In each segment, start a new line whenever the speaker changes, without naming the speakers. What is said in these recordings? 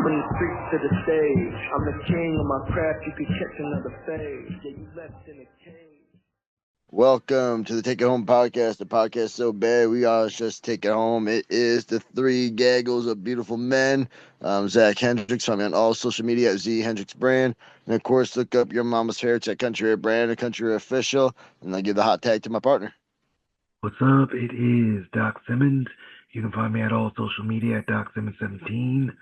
From the streets to the stage, I'm the king of my craft. You could catch another phase. Yeah, you left in a cage.
Welcome to the Take It Home podcast. The podcast so bad we all just take it home. It is the three gaggles of beautiful men. Zach Hendricks. Find me on all social media at Z Hendricks Brand. And of course, look up your mama's favorites at Country Air Brand or Country Air Official. And I give the hot tag to my partner.
What's up? It is Doc Simmons. You can find me at all social media at Doc Simmons 17.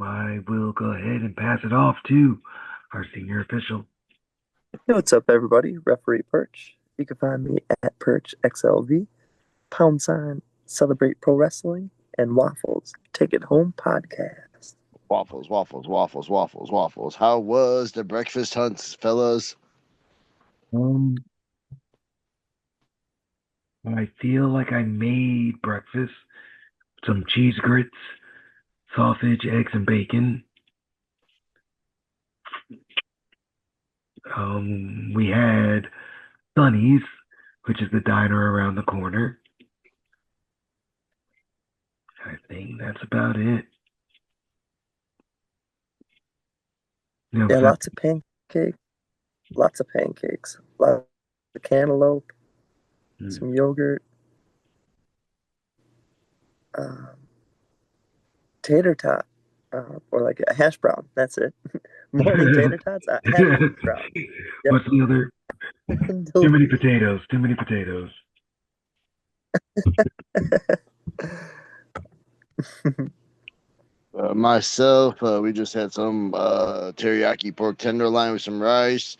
I will go ahead and pass it off to our senior official.
Hey, what's up, everybody? Referee Perch. You can find me at Perch XLV, # Celebrate Pro Wrestling, and Waffles Take It Home podcast.
Waffles, waffles, waffles, waffles, waffles. How was the breakfast hunts, fellas?
I feel like I made breakfast. Some cheese grits, sausage, eggs, and bacon. We had Sonny's, which is the diner around the corner. I think that's about it.
Yeah, lots of pancakes, lots of cantaloupe, some yogurt, tater tot, or like a hash brown. That's it. Morning tater tots, hash brown. Yep.
What's the other? Too many potatoes. Too many potatoes.
Myself, we just had some teriyaki pork tenderloin with some rice.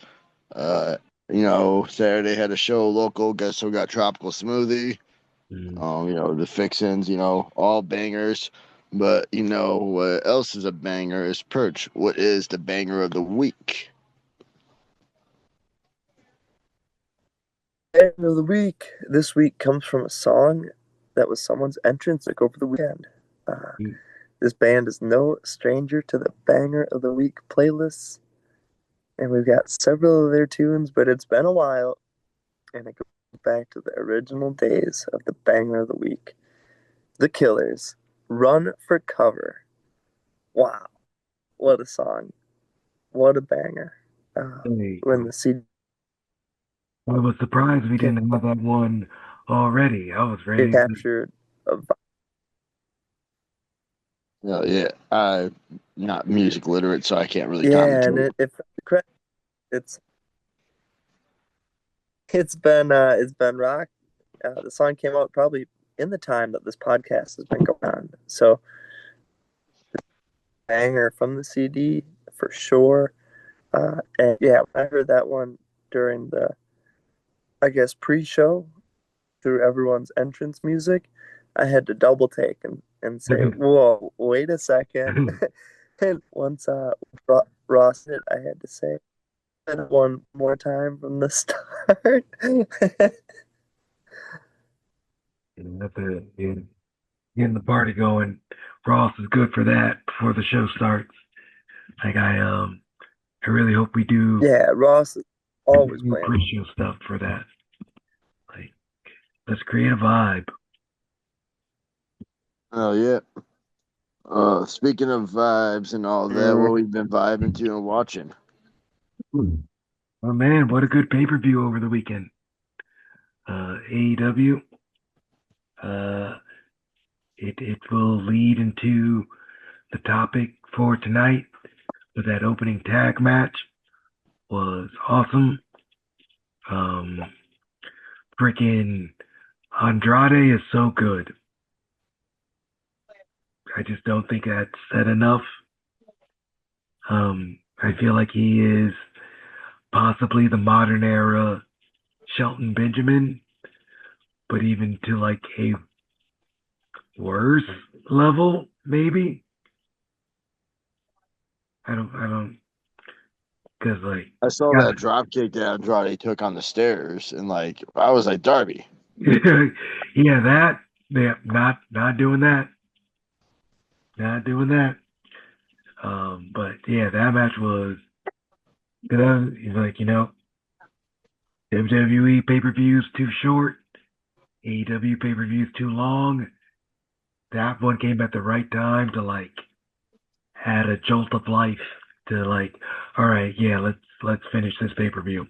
Saturday had a show local. Guess who got tropical smoothie? The fixins, all bangers. But what else is a banger is Perch. What is the banger of the week?
Banger of the week this week comes from a song that was someone's entrance like over the weekend. This band is no stranger to the banger of the week playlists, and we've got several of their tunes, but it's been a while, and it goes back to the original days of the banger of the week. The Killers, Run for Cover. Wow, what a song. What a banger. When the CD...
I was surprised we didn't have that one already. I was ready.
Captured a vibe.
Oh, yeah, I'm not music literate, so I can't really
comment.
comment.
And it's been rock. The song came out probably in the time that this podcast has been going on. So, banger from the CD for sure. And yeah, I heard that one during the, I guess, pre-show through everyone's entrance music. I had to double take and say, whoa, wait a second. And once Ross did, I had to say it one more time from the start.
That's it. Getting the party going. Ross is good for that before the show starts. Like I really hope we do.
Yeah, Ross is always playing
pre-show stuff for that. Like, let's create a vibe.
Oh yeah. Speaking of vibes and all that, what we've been vibing to and watching.
Oh man, what a good pay-per-view over the weekend. AEW. It will lead into the topic for tonight, but that opening tag match was awesome. Freaking Andrade is so good. I just don't think that's said enough. I feel like he is possibly the modern era Shelton Benjamin, but even to like a worse level, maybe. I don't, because like
I saw that drop kick that Andrade took on the stairs, and like I was like, Darby.
Yeah, not doing that. Not doing that. But yeah, that match was good. He's like, WWE pay-per-views too short, AEW pay-per-views too long. That one came at the right time to like had a jolt of life to like, all right, yeah, let's finish this pay-per-view.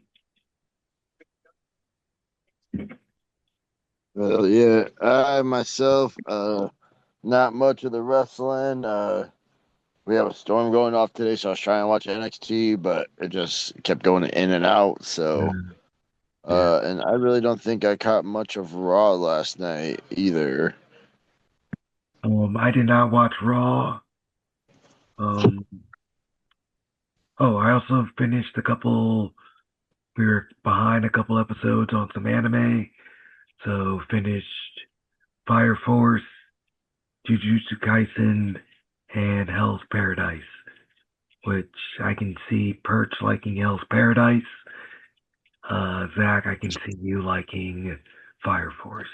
Well, yeah, I myself, not much of the wrestling. We have a storm going off today, so I was trying to watch NXT, but it just kept going in and out. So,
Yeah.
and I really don't think I caught much of Raw last night either.
I did not watch Raw. Um, I also finished a couple. We were behind a couple episodes on some anime, so finished Fire Force, Jujutsu Kaisen, and Hell's Paradise, which I can see Perch liking Hell's Paradise. Zach, I can see you liking Fire Force.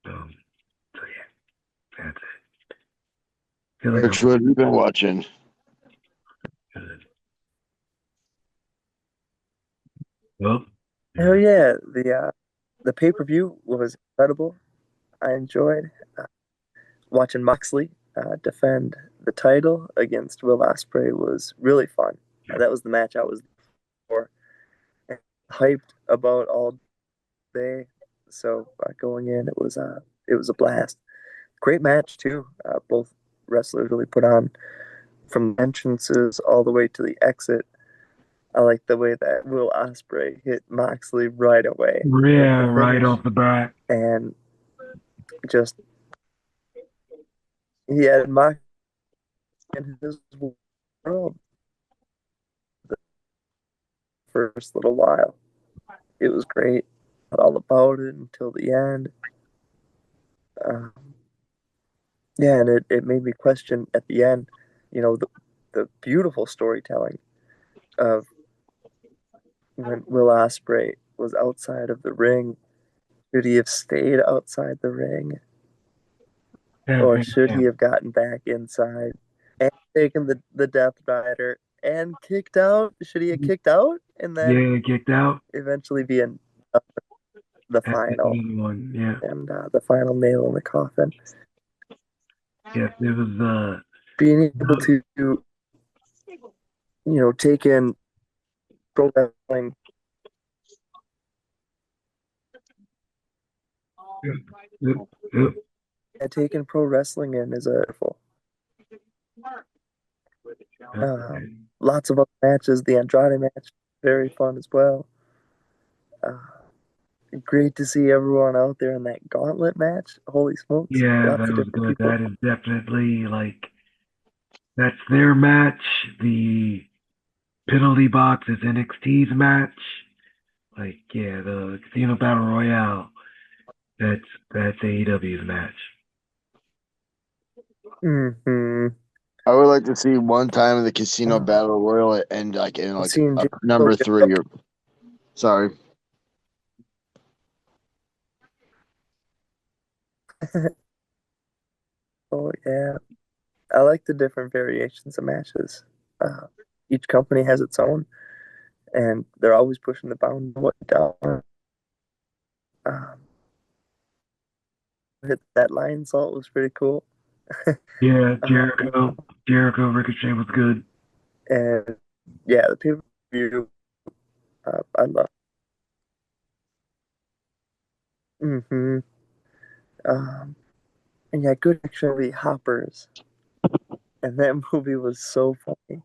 Um, so yeah, that's it. Feel like
Perch, what have you been watching?
good. Well,
Oh yeah, the pay-per-view was incredible. I enjoyed watching Moxley defend the title against Will Ospreay was really fun. That was the match I was for and hyped about all day. So going in, it was a blast. Great match too. Both wrestlers really put on from the entrances all the way to the exit. I like the way that Will Ospreay hit Moxley right away with
yeah,
the
right
finish,
off the bat.
and just he had Moxley in his world the first little while. It was great, all about it until the end. Um, yeah, and it made me question at the end, the beautiful storytelling of when Will Ospreay was outside of the ring. Should he have stayed outside the ring,
Yeah,
or
yeah,
should
yeah.
he have gotten back inside and taken the Death Rider and kicked out? Should he have kicked out and then
Yeah, kicked out.
eventually be in the
That's the
final
easy one. Yeah.
and the final nail in the coffin?
Yes, it was
Being able to, take in pro wrestling
yep, yep.
and taking pro wrestling in is a lots of other matches. The Andrade match, very fun as well. Uh, Great to see everyone out there in that gauntlet match. Holy smokes,
Yeah,
lots
that
of
was
different
good.
people.
That is definitely like that's their match. The penalty box is NXT's match. Like, yeah, the Casino Battle Royale. That's AEW's match.
Mm-hmm.
I would like to see one time in the Casino Battle Royal end like in like
Seeing
a
Jay
number 3 or sorry.
Oh yeah, I like the different variations of matches. Uh, each company has its own, and they're always pushing the bound of what down. Um, hit that line salt was pretty cool.
Yeah,
uh,
Jericho Ricochet was good.
and yeah, the pay-per-view I love. Mm-hmm. Um, and yeah, good actually hoppers, and that movie was so funny.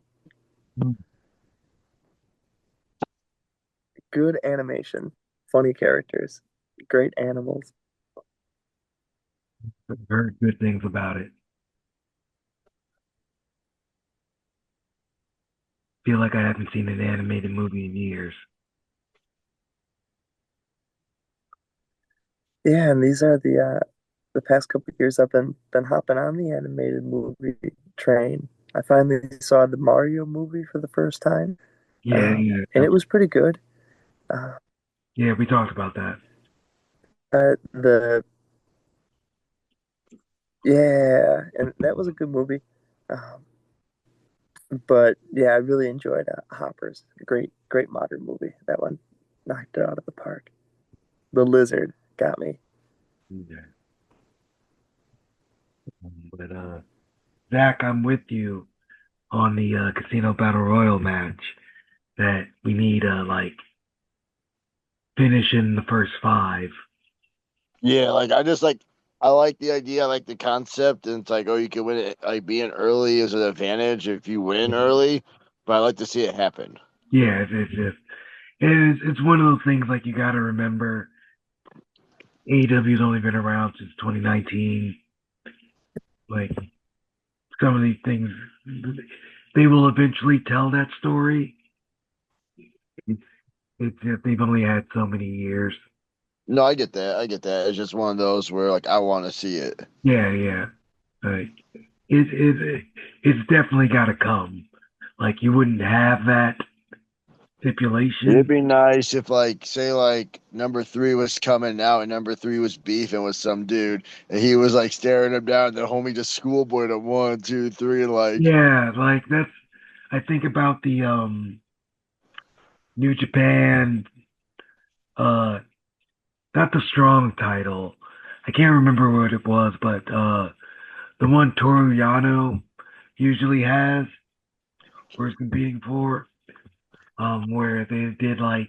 Good animation, funny characters, great animals.
I've heard good things about it. Feel like I haven't seen an animated movie in years.
Yeah, and these are the past couple of years I've been hopping on the animated movie train. I finally saw the Mario movie for the first time,
Yeah,
and
yeah,
it was pretty good. Uh,
yeah. We talked about that.
the Yeah, and that was a good movie. Um, but yeah, I really enjoyed Hoppers. Great modern movie. That one knocked it out of the park. The Lizard got me.
Okay. But Zach, I'm with you on the Casino Battle Royal match that we need like finish in the first five.
Yeah, like I like the idea, I like the concept, and it's like, oh, you can win it. Like being early is an advantage if you win early, but I like to see it happen.
Yeah, it's one of those things like you got to remember AEW's only been around since 2019. Like some of these things, they will eventually tell that story. It's, it's just they've only had so many years.
No, I get that. I get that. It's just one of those where like I want to see it.
Yeah, yeah. Like it's definitely got to come. Like you wouldn't have that
It'd
stipulation.
be nice if like say like number three was coming out and number three was beefing with some dude and he was like staring him down and the homie just schoolboyed him 1, 2, 3 like
Yeah, like that's. I think about the New Japan, uh, not the strong title. I can't remember what it was, but the one Toru Yano usually has, or is competing for, where they did like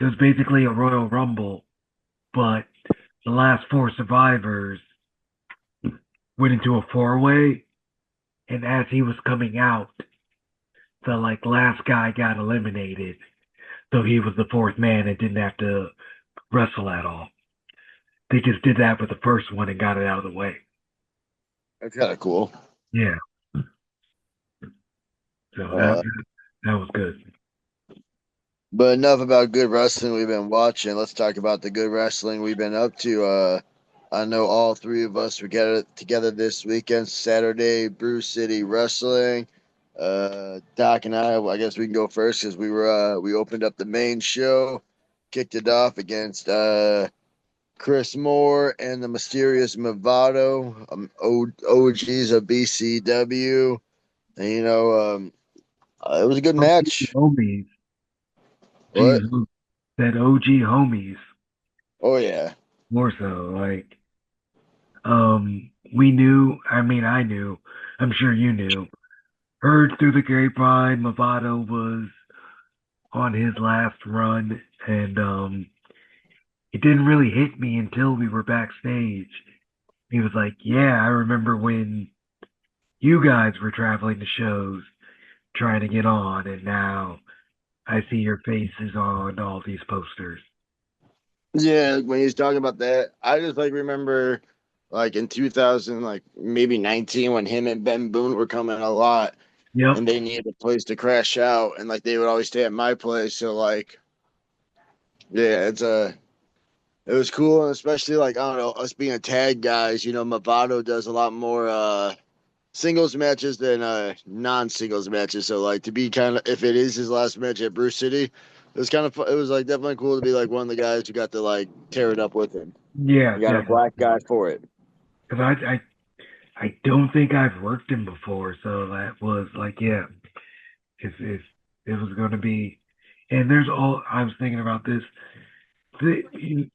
it was basically a Royal Rumble, but the last four survivors went into a four-way, and as he was coming out, the like last guy got eliminated, so he was the fourth man and didn't have to wrestle at all. They just did that with the first one and got it out of the way.
that's kind of cool.
Yeah, so
Uh,
that was good.
but enough about good wrestling we've been watching. Let's talk about the good wrestling we've been up to. I know all three of us were together this weekend, Saturday, Brew City Wrestling. Doc and I guess we can go first because we opened up the main show, kicked it off against Chris Moore and the mysterious Movado, OGs of BCW. And it was a good
OG
match.
homies,
What?
geez, that OG homies
Oh yeah.
more so. Like, we knew. I mean, I knew. I'm sure you knew. Heard through the grapevine, Movado was on his last run, and it didn't really hit me until we were backstage. He was like, "Yeah, I remember when you guys were traveling to shows trying to get on, and now I see your faces on all these posters."
Yeah, when he's talking about that, I just like remember like in 2000, like maybe 19, when him and Ben Boone were coming a lot
Yep.
and they needed a place to crash out, and like they would always stay at my place. So like, yeah, it was cool, and especially like I don't know, us being tag guys, Movado does a lot more singles matches than non-singles matches. So like to be kind of if it is his last match at Bruce City, it was kind of it was like definitely cool to be like one of the guys who got to like tear it up with him.
Yeah,
You got a
definitely.
black guy for it.
Because I don't think I've worked him before, so that was like, yeah, if it was going to be, and there's all I was thinking about this. The,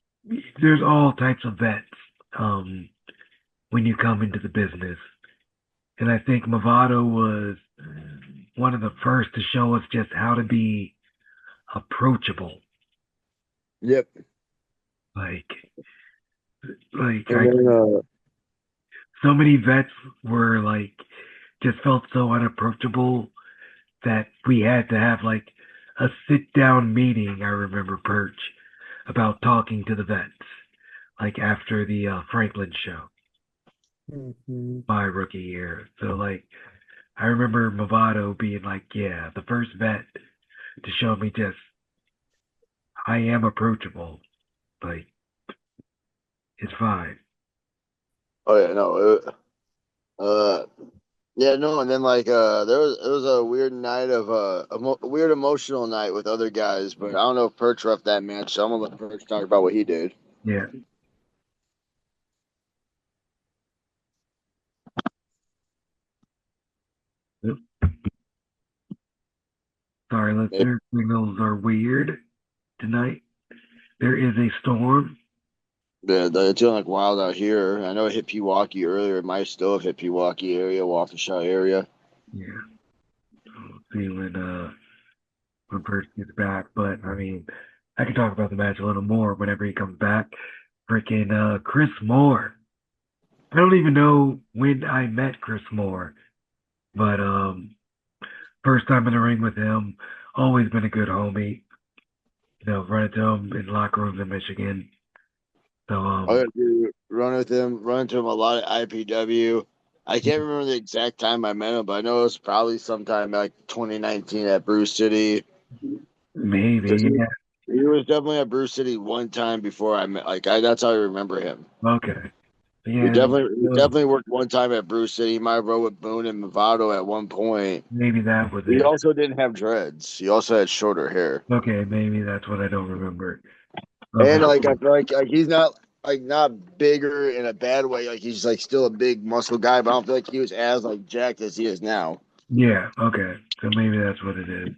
there's all types of vets um, when you come into the business, and I think Movado was one of the first to show us just how to be approachable.
Yep.
Like, like
And
I
then
so many vets were like just felt so unapproachable that we had to have like a sit down meeting. I remember Perch about talking to the vets, like after the Franklin show,
Mhm.
my rookie year. So like I remember Movado being like, yeah, the first vet to show me just I am approachable. Like it's fine.
oh yeah, no, uh, yeah, no, and then like it was a weird night of a weird emotional night with other guys, but I don't know if Perch left that match, so I'm gonna let Perch talk about what he did.
Yeah. Yep. Sorry, listeners. Signals are weird tonight. There is a storm
Yeah, it's doing like wild out here. I know it hit Pewaukee earlier. It might still have hit Pewaukee area, Waukesha area.
Yeah. We'll see when Perch gets back. But I mean, I can talk about the match a little more whenever he comes back. Freaking Chris Moore. I don't even know when I met Chris Moore, but first time in the ring with him. Always been a good homie. Run into him in locker rooms in Michigan. So
Oh, yeah, dude, run into him a lot at IPW. I can't remember the exact time I met him, but I know it was probably sometime like 2019 at Bruce City. Because
maybe, yeah.
he was definitely at Bruce City one time before I met. That's how I remember him.
Okay.
He
Yeah,
definitely worked one time at Bruce City. He might have rode with Boone and Movado at one point.
maybe that was
He
it.
also didn't have dreads. He also had shorter hair.
Okay, maybe that's what I don't remember of
And
him.
like I feel like he's not like not bigger in a bad way. Like he's like still a big muscle guy, but I don't feel like he was as like jacked as he is now.
Yeah, okay. So maybe that's what it is.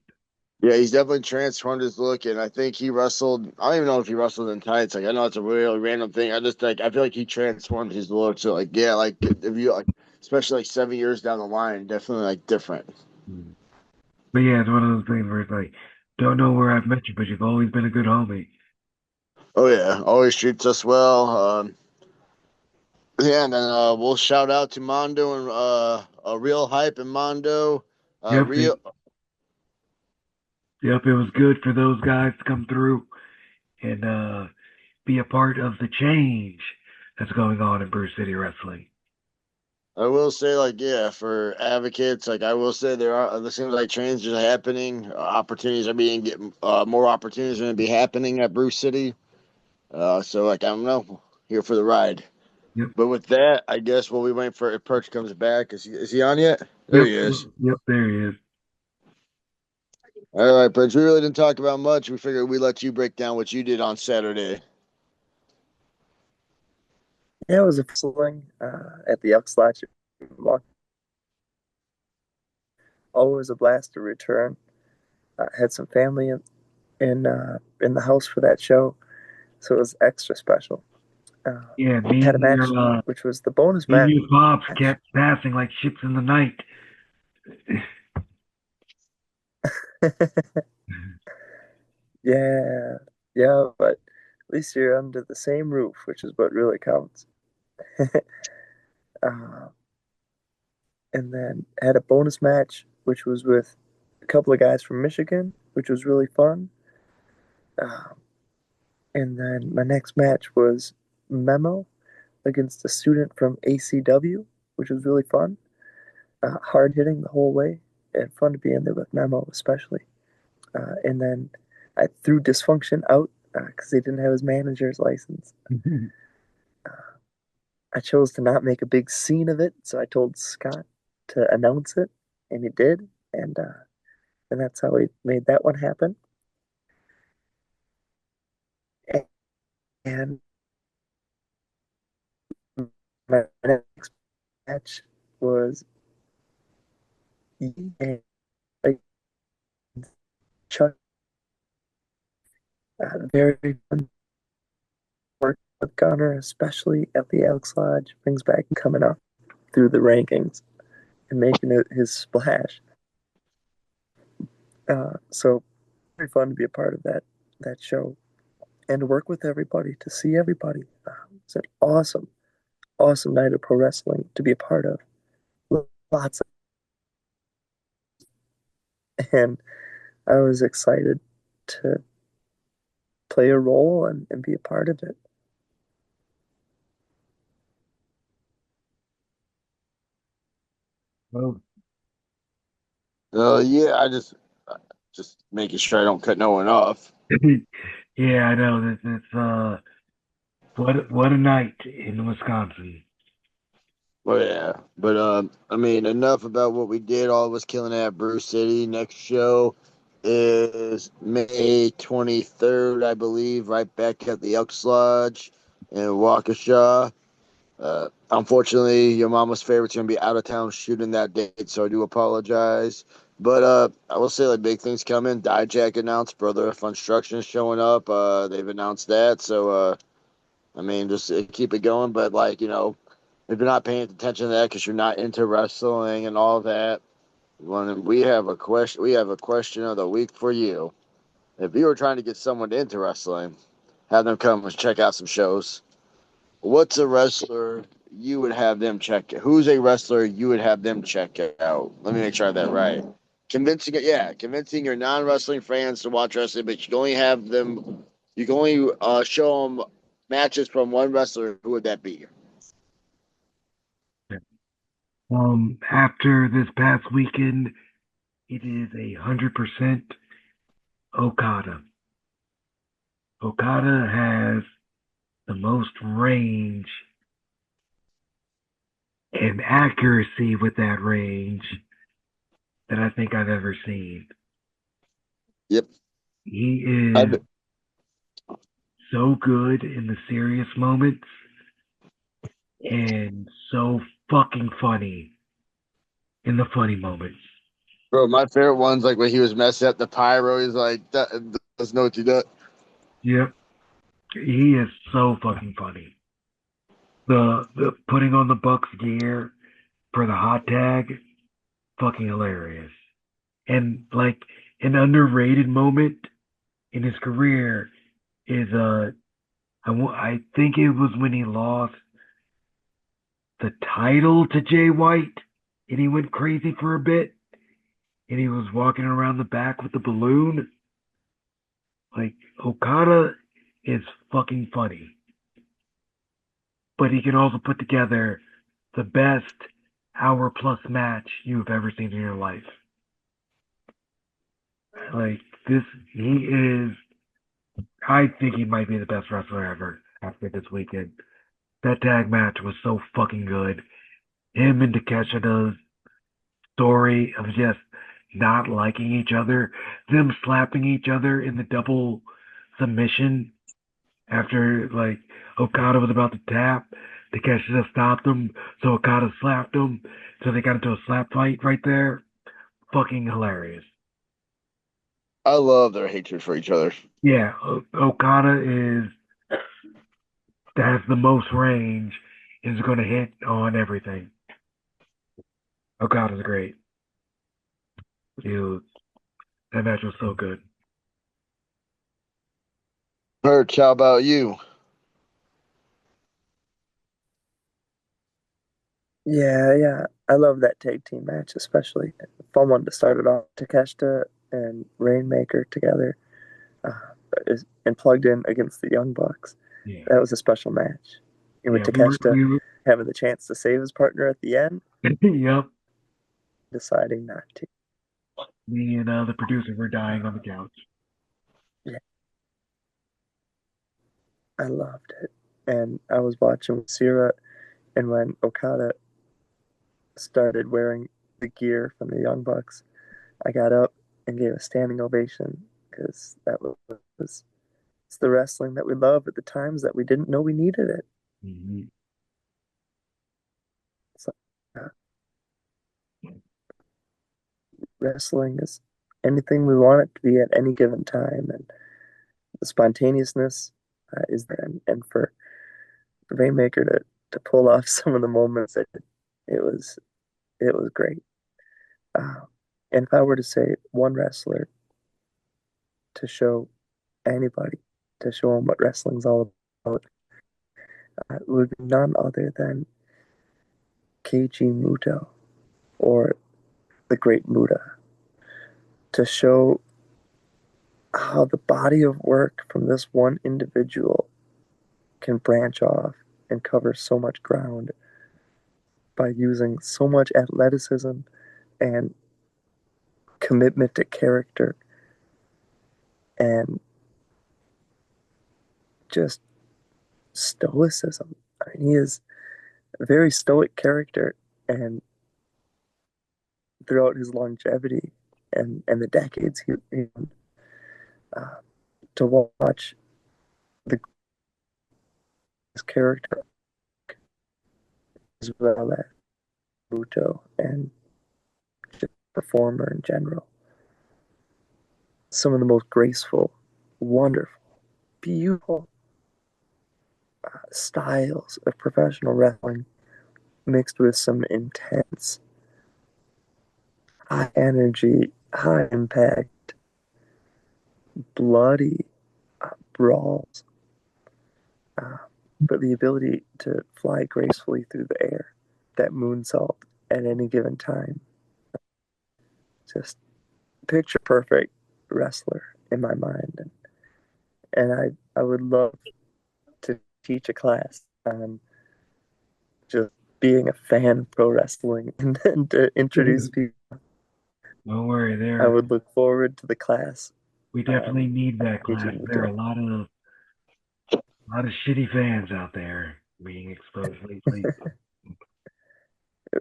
Yeah, he's definitely transformed his look, and I think he wrestled. I don't even know if he wrestled in tights. Like I know it's a really random thing. I just like I feel like he transformed his look. So like yeah, like if you like, especially like 7 years down the line, definitely like different.
Hmm. But yeah, it's one of those things where it's like, don't know where I've met you, but you've always been a good homie.
Oh yeah, always treats us well. Yeah, and then we'll shout out to Mondo and a real hype and Mondo.
Yep,
Real
yep, it was good for those guys to come through and be a part of the change that's going on in Bruce City Wrestling.
I will say, like, yeah, for advocates, like, I will say there seems like changes are happening. Opportunities are being getting, more opportunities are going to be happening at Bruce City. So, like, I don't know, here for the ride.
Yep,
But with that, I guess while we wait for if Perch comes back, is he on yet? There
yep,
he is.
yep, there he is.
All right, Perch, we really didn't talk about much. We figured we'd let you break down what you did on Saturday.
Yeah, it was a wrestling at the Elks Lodge. Always a blast to return. Had some family in the house for that show, so it was extra special. Uh,
Yeah,
had a match which was the bonus
me and
match.
you pops kept passing like ships in the night.
Yeah, yeah, but at least you're under the same roof, which is what really counts. uh, and then had a bonus match, which was with a couple of guys from Michigan, which was really fun. Uh, and then my next match was Memo against a student from ACW, which was really fun. Hard hitting the whole way, and fun to be in there with Memo, especially. And then I threw Dysfunction out because he didn't have his manager's license. I chose to not make a big scene of it, so I told Scott to announce it, and he did, and that's how we made that one happen. And my next match was Chuck. Very fun work with Gunner, especially at the Elks Lodge. Brings back coming up through the rankings and making it his splash. So very fun to be a part of that show and to work with everybody, to see everybody. It's an awesome night of pro wrestling to be a part of. Lots of, and I was excited to play a role and be a part of it.
Well,
Yeah, just making sure I don't cut no one off.
yeah, I know this. It's what a night in Wisconsin.
Oh yeah, but I mean, enough about what we did. All of us killing it at Bruce City. Next show is May 23rd, I believe, right back at the Elks Lodge in Waukesha. Unfortunately, your mama's favorite's gonna be out of town shooting that date, so I do apologize. But I will say like big things coming. Dijak announced Brother of Construction is showing up. They've announced that, so I mean, just keep it going. But like, you know, if you're not paying attention to that because you're not into wrestling and all that, well, we have a question. We have a question of the week for you. If you were trying to get someone into wrestling, have them come and check out some shows. What's a wrestler you would have them check? Who's a wrestler you would have them check out? Let me make sure I have that right. Convincing, yeah, convincing your non-wrestling fans to watch wrestling, but you can only have them. You can only show them matches from one wrestler. Who would that be?
After this past weekend, it is 100% Okada. Okada has the most range and accuracy with that range that I think I've ever seen.
Yep.
He is so good in the serious moments and so fucking funny in the funny moments.
Bro, my favorite one's like when he was messing up the pyro. He's like, that doesn't know what you do.
Yep. He is so fucking funny. The putting on the Bucks gear for the hot tag, fucking hilarious. And like an underrated moment in his career is I think it was when he lost the title to Jay White and he went crazy for a bit and he was walking around the back with the balloon. Like Okada is fucking funny. But he can also put together the best hour plus match you've ever seen in your life. Like this, he is. I think he might be the best wrestler ever after this weekend. That tag match was so fucking good. Him and Takeshita's story of just not liking each other, them slapping each other in the double submission after like Okada was about to tap. Takeshita stopped him, so Okada slapped him. So they got into a slap fight right there. Fucking hilarious.
I love their hatred for each other.
Yeah, Okada has the most range, is going to hit on everything. Okada's great. Dude, that match was so good.
Perch, how about you?
Yeah. I love that tag team match, especially. Fun one to start it off. Takeshita and Rainmaker together and plugged in against the Young Bucks.
Yeah,
That was a special match. And with
yeah.
Takeshita having the chance to save his partner at the end,
Yep.
deciding not to.
Me and the producer were dying on the couch.
Yeah, I loved it. And I was watching with Sierra, and when Okada started wearing the gear from the Young Bucks, I got up and gave a standing ovation because that was it's the wrestling that we love at the times that we didn't know we needed it.
Mm-hmm.
So, uh, wrestling is anything we want it to be at any given time, and the spontaneousness is there. And for Rainmaker to pull off some of the moments, it was it was great. Uh, and if I were to say one wrestler to show anybody, to show them what wrestling's all about, it would be none other than Keiji Muto or the Great Muta, to show how the body of work from this one individual can branch off and cover so much ground by using so much athleticism and commitment to character and just stoicism. I mean, he is a very stoic character, and throughout his longevity and the decades uh, to watch the his character as well as Muto and just performer in general. Some of the most graceful, wonderful, beautiful styles of professional wrestling mixed with some intense, high energy, high impact, bloody brawls, uh, but the ability to fly gracefully through the air, that moonsault at any given time, just picture perfect wrestler in my mind. And I would love to teach a class on just being a fan of pro wrestling and to introduce people.
Don't worry,
I would look forward to the class.
we definitely need that class.
Teaching me
There are
to.
a lot of shitty fans out there being exposed lately.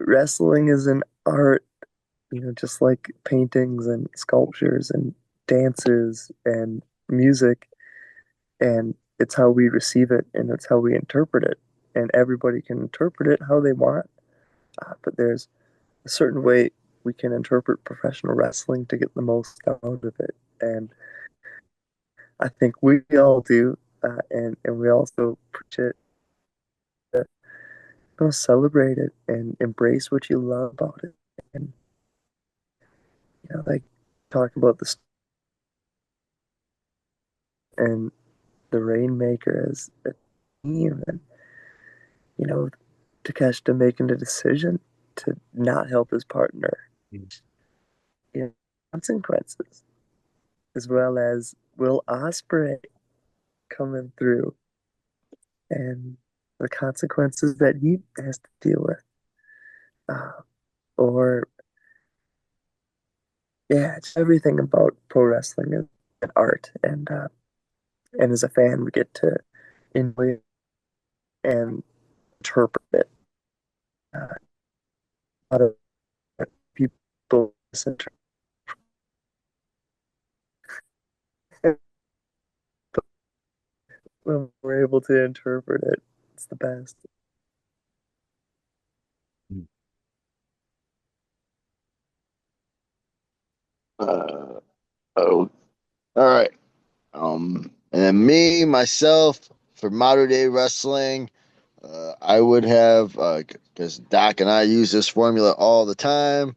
Wrestling is an art, just like paintings and sculptures and dances and music. And it's how we receive it and it's how we interpret it. And everybody can interpret it how they want. But there's a certain way we can interpret professional wrestling to get the most out of it. And I think we all do. And we also preach it. Celebrate it and embrace what you love about it. And, like talk about this and the Rainmaker as a team. And, Takeshita making the decision to not help his partner. Consequences, as well as Will Ospreay coming through and the consequences that he has to deal with. Or, yeah, it's everything about pro wrestling and art. And as a fan, we get to enjoy it and interpret it. A lot of people listen to it. But when we're able to interpret it, it's the best.
Oh, all right. And then me, myself, for modern day wrestling, I would have, because Doc and I use this formula all the time.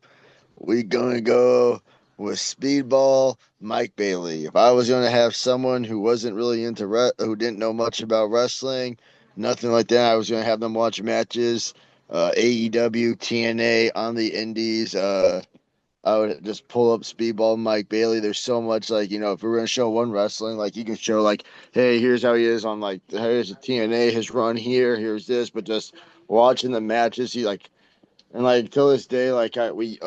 We gonna go with Speedball Mike Bailey. If I was gonna have someone who wasn't really who didn't know much about wrestling, nothing like that, I was gonna have them watch matches, AEW, TNA on the Indies. I would just pull up Speedball Mike Bailey. There's so much if we're gonna show one wrestling, like you can show hey, here's how he is on here's the TNA, his run here, here's this, but just watching the matches, he and till this day, we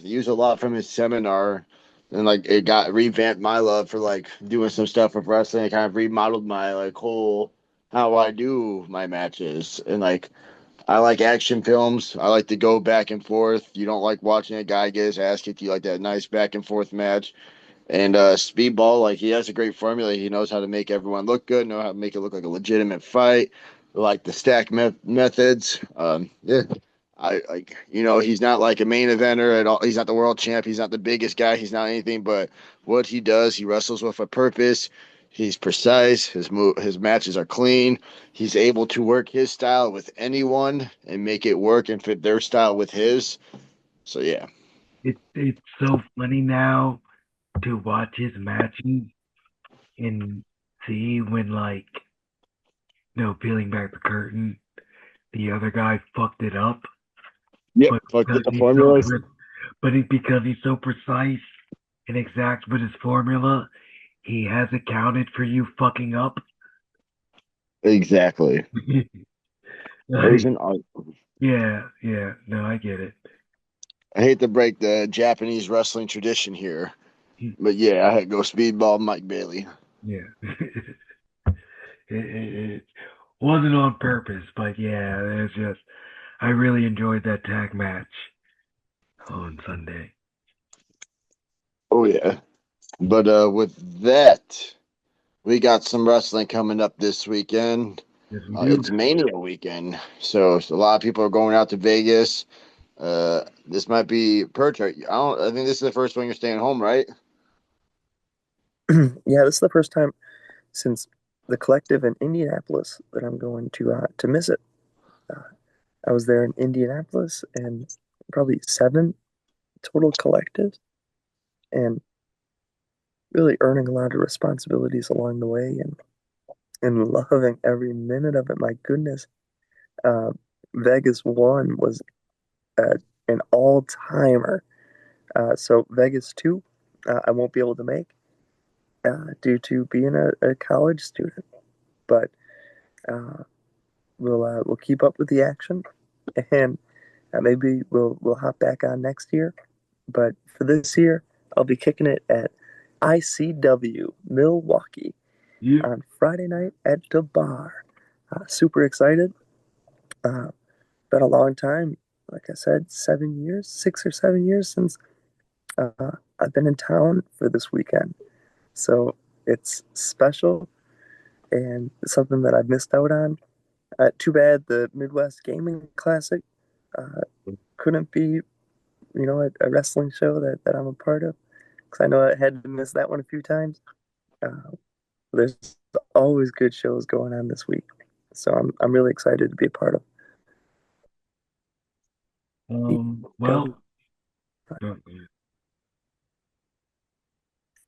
use a lot from his seminar, and it got revamped my love for doing some stuff with wrestling. It kind of remodeled my whole how I do my matches, and I like action films. I like to go back and forth. You don't like watching a guy get his ass kicked. You like that nice back and forth match. And Speedball, he has a great formula. He knows how to make everyone look good, know how to make it look like a legitimate fight, like the stack methods. Yeah, he's not like a main eventer at all. He's not the world champ. He's not the biggest guy. He's not anything. But what he does, he wrestles with a purpose. He's precise. His matches are clean. He's able to work his style with anyone and make it work and fit their style with his. So yeah.
It's so funny now to watch his matches and see when peeling back the curtain, the other guy fucked it up.
Yep.
But
Fuck
because
the
he's so
formulas.
because he's so precise and exact with his formula, he has accounted for you fucking up.
Exactly. There's an art.
Yeah, no, I get it.
I hate to break the Japanese wrestling tradition here, but yeah, I had to go Speedball Mike Bailey.
Yeah. It wasn't on purpose, but yeah, it's just I really enjoyed that tag match on Sunday.
Oh yeah. But with that, we got some wrestling coming up this weekend.
Yes, we do.
It's Mania weekend, so a lot of people are going out to Vegas. This might be Perch. I think this is the first one you're staying home, right?
Yeah, this is the first time since the collective in Indianapolis that I'm going to miss it. I was there in Indianapolis and probably 7 total collectives, and really earning a lot of responsibilities along the way, and loving every minute of it. My goodness, uh, Vegas 1 was uh, an all timer. So Vegas 2, I won't be able to make due to being a college student, but uh, we'll keep up with the action, and maybe we'll hop back on next year. But for this year, I'll be kicking it at ICW Milwaukee
You,
on Friday night at the bar. Super excited. Uh, been a long time. Like I said, 7 years, 6 or 7 years since I've been in town for this weekend. So it's special and something that I've missed out on. Too bad the Midwest Gaming Classic couldn't be, a wrestling show that I'm a part of, because I know I had to miss that one a few times. Uh, there's always good shows going on this week, so I'm really excited to be a part of.
well,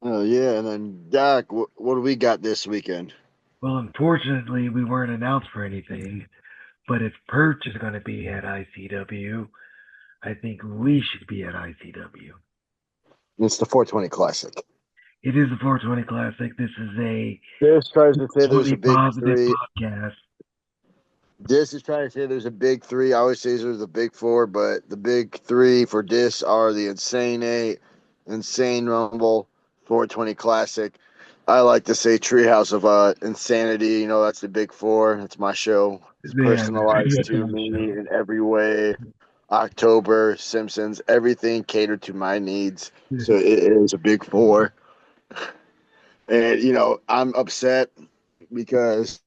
Oh yeah, and then Doc, what do we got this weekend?
well, unfortunately, we weren't announced for anything. But if Perch is going to be at ICW, I think we should be at ICW.
It's the 420 Classic.
It is the 420 Classic. This is a
This tries to say there's
20
a big
positive
three.
podcast.
This is trying to say there's a big three. I always say there's a big four, but the big three for this are the Insane Eight, Insane Rumble, 420 Classic. I like to say Treehouse of Insanity. You know, that's the big four. That's my show. It's
Yeah,
personalized
that's
to
our
me
show.
in every way. October, Simpsons, everything catered to my needs. So it is a big four. And, I'm upset because,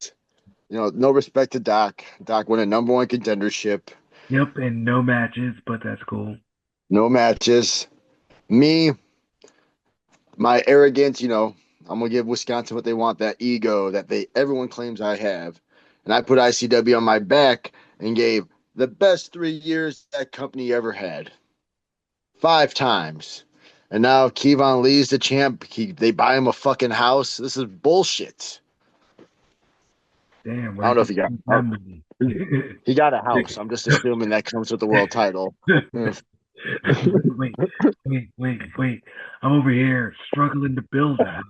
no respect to Doc. Doc won a number one contendership.
Yep, and no matches, but that's cool.
No matches. Me, my arrogance, I'm gonna give Wisconsin what they want, that ego that everyone claims I have. And I put ICW on my back and gave the best 3 years that company ever had. 5 times. And now Kevon Lee's the champ. They buy him a fucking house. This is bullshit.
Damn,
I don't
where'd
know
you
if he got
get that money?
he got a house. I'm just assuming that comes with the world title.
Wait. I'm over here struggling to build a house.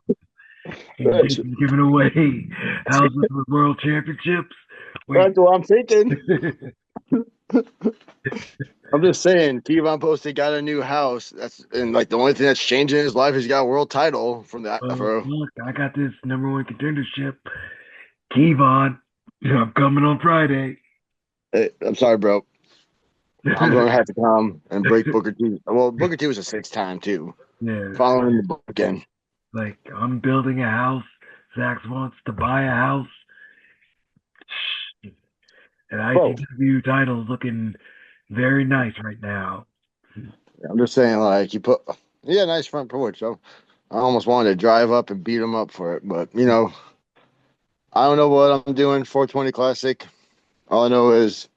And giving away houses with world championships. Wait.
That's what I'm thinking. I'm just saying, Kevon Posted got a new house. And like the only thing that's changing in his life is he got a world title from the Afro.
Look, I got this number one contendership. Kevon, I'm coming on Friday.
Hey, I'm sorry, bro. I'm going to have to come and break Booker T. Well, Booker T was a 6 time too.
Yeah,
Following the book again.
like I'm building a house. Zach wants to buy a house. And
Bro,
ICW title is looking very nice right now.
I'm just saying, like, nice front porch. So I almost wanted to drive up and beat him up for it. But, I don't know what I'm doing. 420 Classic. All I know is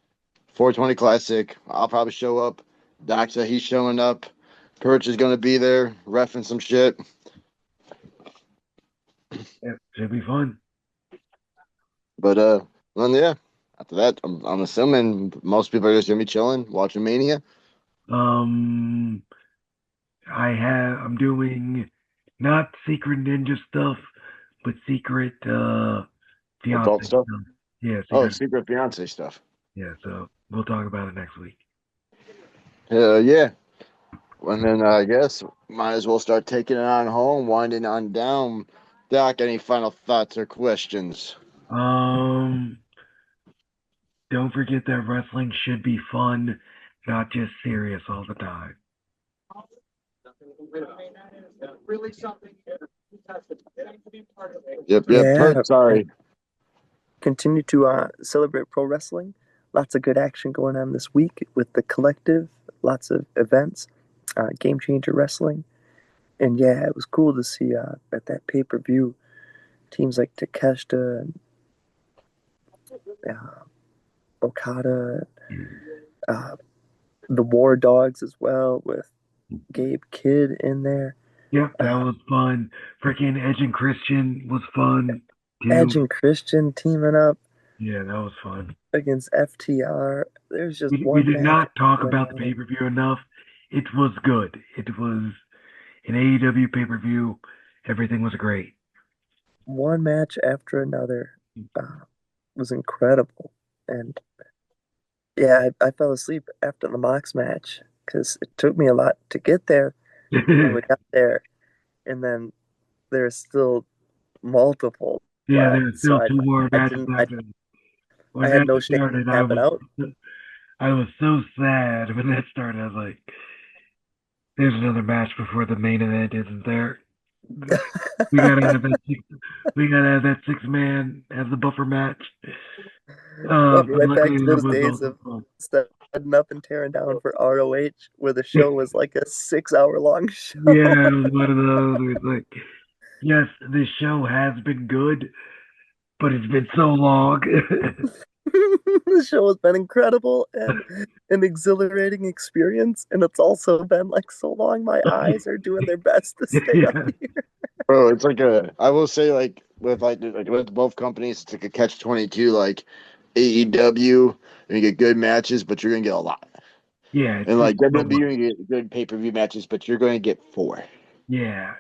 420 Classic. I'll probably show up. Doc said he's showing up. Perch is going to be there, reffing some shit.
It should be fun.
But, then, yeah. After that, I'm assuming most people are just going to be chilling, watching Mania.
I'm doing not secret ninja stuff, but secret
Adult
fiance
stuff.
stuff. Yeah,
Oh,
secret.
Secret Fiance stuff.
Yeah, so we'll talk about it next week.
Yeah. And then I guess might as well start taking it on home, winding on down. Doc, any final thoughts or questions?
Um, don't forget that wrestling should be fun, not just serious all the time.
Yep,
Yeah,
Perch, sorry.
continue to celebrate pro wrestling. Lots of good action going on this week with the collective. Lots of events, Game Changer Wrestling, and yeah, it was cool to see at that pay-per-view teams like Takeshita and Okada, the War Dogs as well, with Gabe Kidd in there.
Yep, that was fun. Freaking Edge and Christian was fun too.
Edge and Christian teaming up.
Yeah, that was fun.
Against FTR. There's just
We did not talk
right
about the pay-per-view enough. It was good. It was an AEW pay-per-view. Everything was great.
One match after another was incredible. And yeah, I fell asleep after the Mox match because it took me a lot to get there. And we got there, and then there's still multiple
Yeah,
left.
there's still
So
two more
I
matches
didn't
happening.
I
When
had
that
no shame
started,
in tapping out.
I was so sad when that started. I was like, "There's another match before the main event, isn't there? We gotta have that six. We gotta have that 6-man as the buffer match."
Went
But
right back
luckily,
to
that
those
was
days
also
of
fun.
setting up and tearing down for ROH, where the show was like a 6 hour long show.
Yeah, it was one of those. Where it's like, yes, this show has been good, but it's been so long.
The show has been incredible and an exhilarating experience, and it's also been like so long. My eyes are doing their best to stay up
Yeah.
here.
Bro, it's like I will say with with both companies, it's like a catch-22. Like AEW, you get good matches, but you're gonna get a lot.
Yeah,
And like
it's so
WWE,
much.
you're gonna get good pay-per-view matches, but you're going to get 4.
Yeah,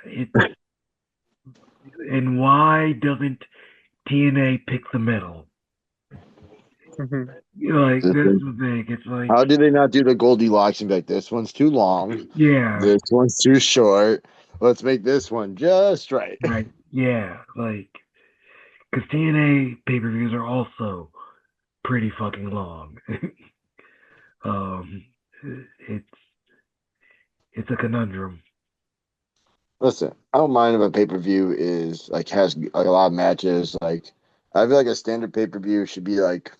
and why doesn't TNA pick the middle?
Mhm.
Like
This
that's
one-
the thing. It's like,
How do they not do the Goldilocks and be like, this one's too long,
yeah,
this one's too short. Let's make this one just right.
right, yeah, like because TNA pay-per-views are also pretty fucking long. um, it's it's a conundrum.
Listen, I don't mind if a pay-per-view is like has like a lot of matches. Like I feel like a standard pay-per-view should be like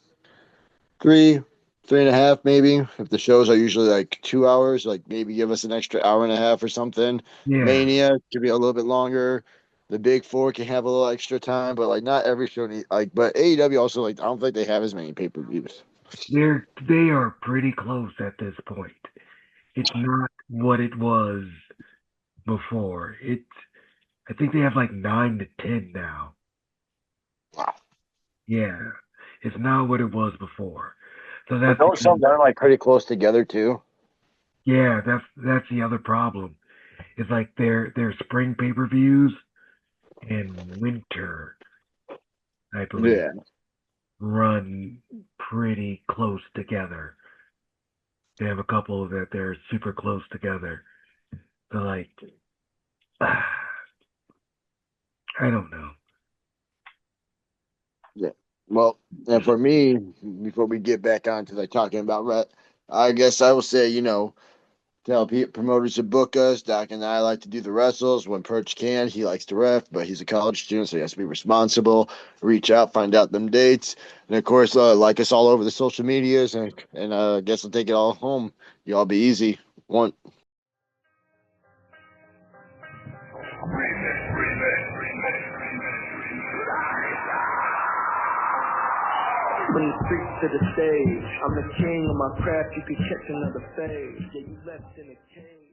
three, 3.5 maybe. If the shows are usually like 2 hours, like maybe give us an extra hour and a half or something.
Yeah,
Mania could be a little bit longer. The big four can have a little extra time, but like not every show need like. But AEW also like I don't think they have as many pay-per-views.
they are pretty close at this point. It's not what it was before. I think they have like 9 to 10 now.
Wow.
Yeah, it's not what it was before. So
But
that's
those
because
some are like pretty close together too.
yeah, that's the other problem. It's like their spring pay-per-views and winter, I believe,
Yeah.
run pretty close together. They have a couple that they're super close together. So like, I don't know.
Yeah. Well, and for me, before we get back on to like talking about rep, I guess I will say, tell promoters to book us. Doc and I like to do the wrestles when Perch can. He likes to ref, but he's a college student, so he has to be responsible. Reach out, find out them dates, and of course, like us all over the social medias, and I guess I'll take it all home. Y'all be easy. One.
From the streets to the stage, I'm the king of my craft. You could catch another phase. Yeah, you left in a cage.